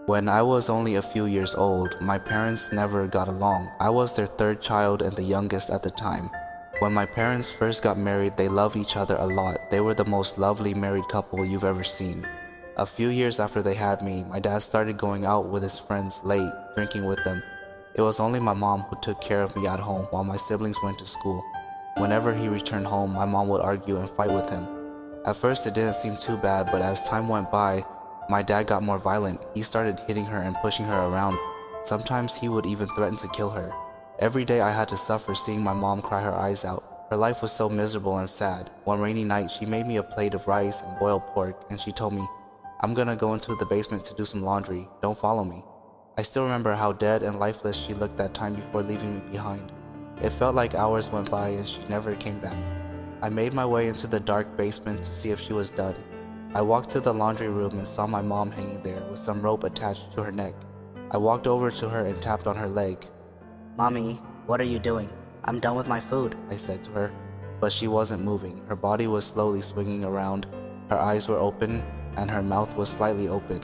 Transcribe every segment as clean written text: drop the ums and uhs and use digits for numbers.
When I was only a few years old, my parents never got along. I was their third child and the youngest at the time. When my parents first got married, they loved each other a lot. They were the most lovely married couple you've ever seen. A few years after they had me, my dad started going out with his friends late, drinking with them. It was only my mom who took care of me at home while my siblings went to school. Whenever he returned home, my mom would argue and fight with him. At first it didn't seem too bad, but as time went by, my dad got more violent. He started hitting her and pushing her around. Sometimes he would even threaten to kill her. Every day I had to suffer seeing my mom cry her eyes out. Her life was so miserable and sad. One rainy night, she made me a plate of rice and boiled pork, and she told me, "I'm gonna go into the basement to do some laundry. Don't follow me." I still remember how dead and lifeless she looked that time before leaving me behind. It felt like hours went by and she never came back. I made my way into the dark basement to see if she was done. I walked to the laundry room and saw my mom hanging there with some rope attached to her neck. I walked over to her and tapped on her leg. "Mommy, what are you doing? I'm done with my food," I said to her, but she wasn't moving. Her body was slowly swinging around, her eyes were open, and her mouth was slightly open.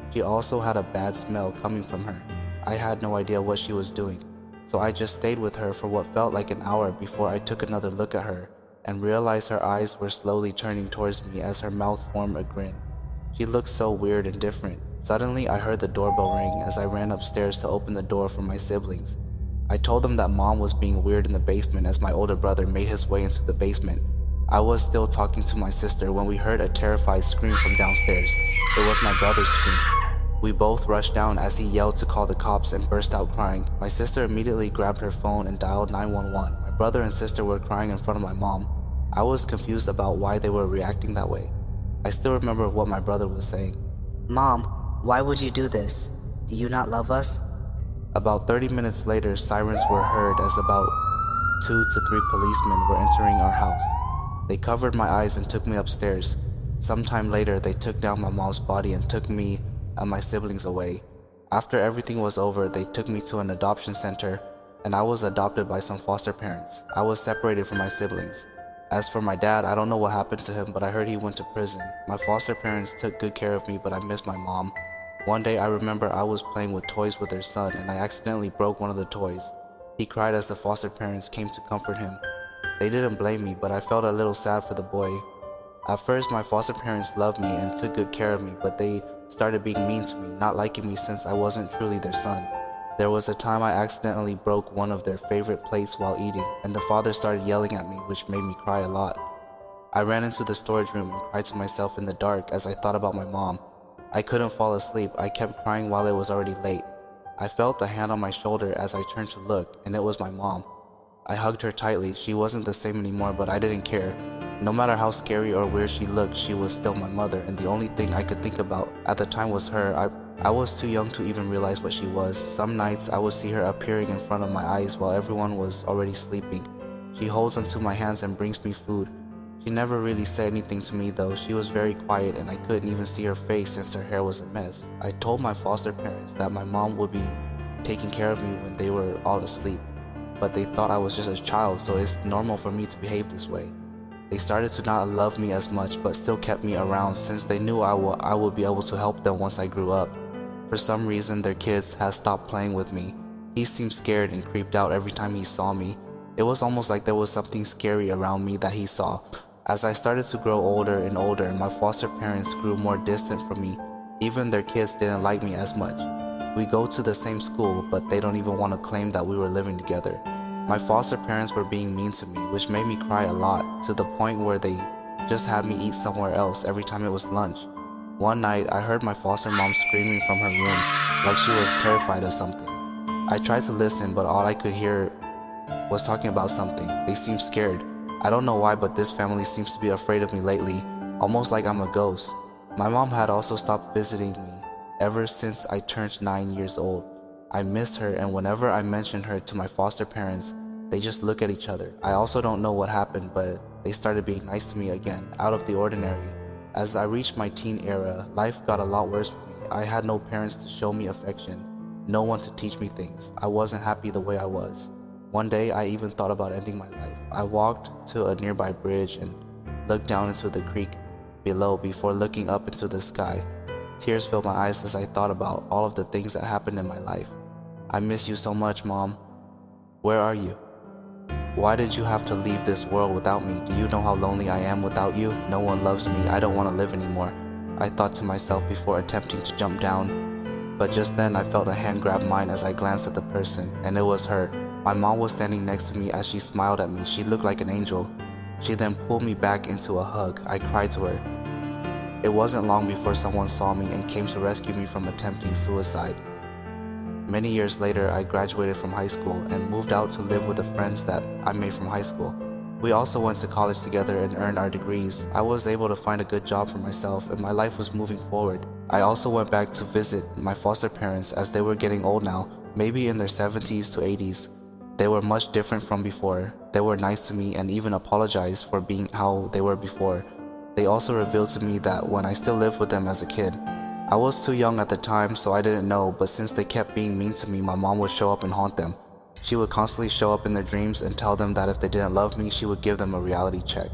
She also had a bad smell coming from her. I had no idea what she was doing, so I just stayed with her for what felt like an hour before I took another look at her and realized her eyes were slowly turning towards me as her mouth formed a grin. She looked so weird and different. Suddenly, I heard the doorbell ring as I ran upstairs to open the door for my siblings. I told them that mom was being weird in the basement as my older brother made his way into the basement. I was still talking to my sister when we heard a terrified scream from downstairs. It was my brother's scream. We both rushed down as he yelled to call the cops and burst out crying. My sister immediately grabbed her phone and dialed 911. My brother and sister were crying in front of my mom. I was confused about why they were reacting that way. I still remember what my brother was saying. "Mom, why would you do this? Do you not love us?" About 30 minutes later, sirens were heard as about 2 to 3 policemen were entering our house. They covered my eyes and took me upstairs. Sometime later, they took down my mom's body and took me and my siblings away. After everything was over, they took me to an adoption center, and I was adopted by some foster parents. I was separated from my siblings. As for my dad, I don't know what happened to him, but I heard he went to prison. My foster parents took good care of me, but I miss my mom. One day I remember I was playing with toys with their son, and I accidentally broke one of the toys. He cried as the foster parents came to comfort him. They didn't blame me, but I felt a little sad for the boy. At first, my foster parents loved me and took good care of me, but they started being mean to me, not liking me since I wasn't truly their son. There was a time I accidentally broke one of their favorite plates while eating, and the father started yelling at me, which made me cry a lot. I ran into the storage room and cried to myself in the dark as I thought about my mom. I couldn't fall asleep. I kept crying while it was already late. I felt a hand on my shoulder as I turned to look, and it was my mom. I hugged her tightly. She wasn't the same anymore, but I didn't care. No matter how scary or weird she looked, she was still my mother, and the only thing I could think about at the time was her. I was too young to even realize what she was. Some nights I would see her appearing in front of my eyes while everyone was already sleeping. She holds onto my hands and brings me food. She never really said anything to me though. She was very quiet and I couldn't even see her face since her hair was a mess. I told my foster parents that my mom would be taking care of me when they were all asleep, but they thought I was just a child, so it's normal for me to behave this way. They started to not love me as much but still kept me around since they knew I would be able to help them once I grew up. For some reason their kids had stopped playing with me. He seemed scared and creeped out every time he saw me. It was almost like there was something scary around me that he saw. As I started to grow older and older, my foster parents grew more distant from me. Even their kids didn't like me as much. We go to the same school, but they don't even want to claim that we were living together. My foster parents were being mean to me, which made me cry a lot, to the point where they just had me eat somewhere else every time it was lunch. One night, I heard my foster mom screaming from her room, like she was terrified of something. I tried to listen, but all I could hear was talking about something. They seemed scared. I don't know why, but this family seems to be afraid of me lately, almost like I'm a ghost. My mom had also stopped visiting me ever since I turned 9 years old. I miss her, and whenever I mention her to my foster parents, they just look at each other. I also don't know what happened, but they started being nice to me again, out of the ordinary. As I reached my teen era, life got a lot worse for me. I had no parents to show me affection, no one to teach me things. I wasn't happy the way I was. One day, I even thought about ending my life. I walked to a nearby bridge and looked down into the creek below before looking up into the sky. Tears filled my eyes as I thought about all of the things that happened in my life. I miss you so much, Mom. Where are you? Why did you have to leave this world without me? Do you know how lonely I am without you? No one loves me. I don't want to live anymore, I thought to myself before attempting to jump down. But just then I felt a hand grab mine as I glanced at the person, and it was her. My mom was standing next to me as she smiled at me. She looked like an angel. She then pulled me back into a hug. I cried to her. It wasn't long before someone saw me and came to rescue me from attempting suicide. Many years later, I graduated from high school and moved out to live with the friends that I made from high school. We also went to college together and earned our degrees. I was able to find a good job for myself and my life was moving forward. I also went back to visit my foster parents as they were getting old now, maybe in their 70s to 80s. They were much different from before. They were nice to me and even apologized for being how they were before. They also revealed to me that when I still lived with them as a kid, I was too young at the time, so I didn't know, but since they kept being mean to me, my mom would show up and haunt them. She would constantly show up in their dreams and tell them that if they didn't love me, she would give them a reality check.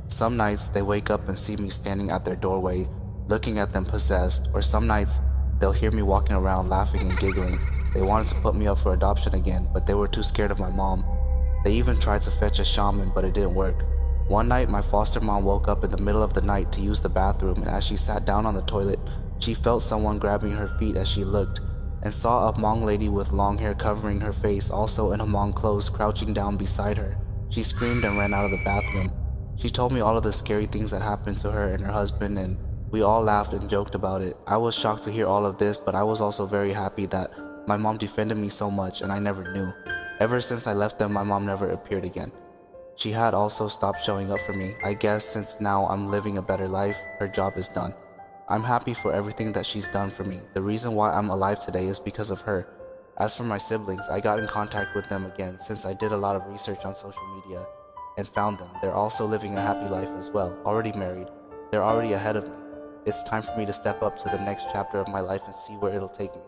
Some nights, they wake up and see me standing at their doorway, looking at them possessed, or some nights, they'll hear me walking around laughing and giggling. They wanted to put me up for adoption again, but they were too scared of my mom. They even tried to fetch a shaman, but it didn't work. One night, my foster mom woke up in the middle of the night to use the bathroom, and as she sat down on the toilet, she felt someone grabbing her feet as she looked, and saw a Hmong lady with long hair covering her face, also in Hmong clothes, crouching down beside her. She screamed and ran out of the bathroom. She told me all of the scary things that happened to her and her husband, and we all laughed and joked about it. I was shocked to hear all of this, but I was also very happy that my mom defended me so much and I never knew. Ever since I left them, my mom never appeared again. She had also stopped showing up for me. I guess since now I'm living a better life, her job is done. I'm happy for everything that she's done for me. The reason why I'm alive today is because of her. As for my siblings, I got in contact with them again since I did a lot of research on social media and found them. They're also living a happy life as well, already married. They're already ahead of me. It's time for me to step up to the next chapter of my life and see where it'll take me.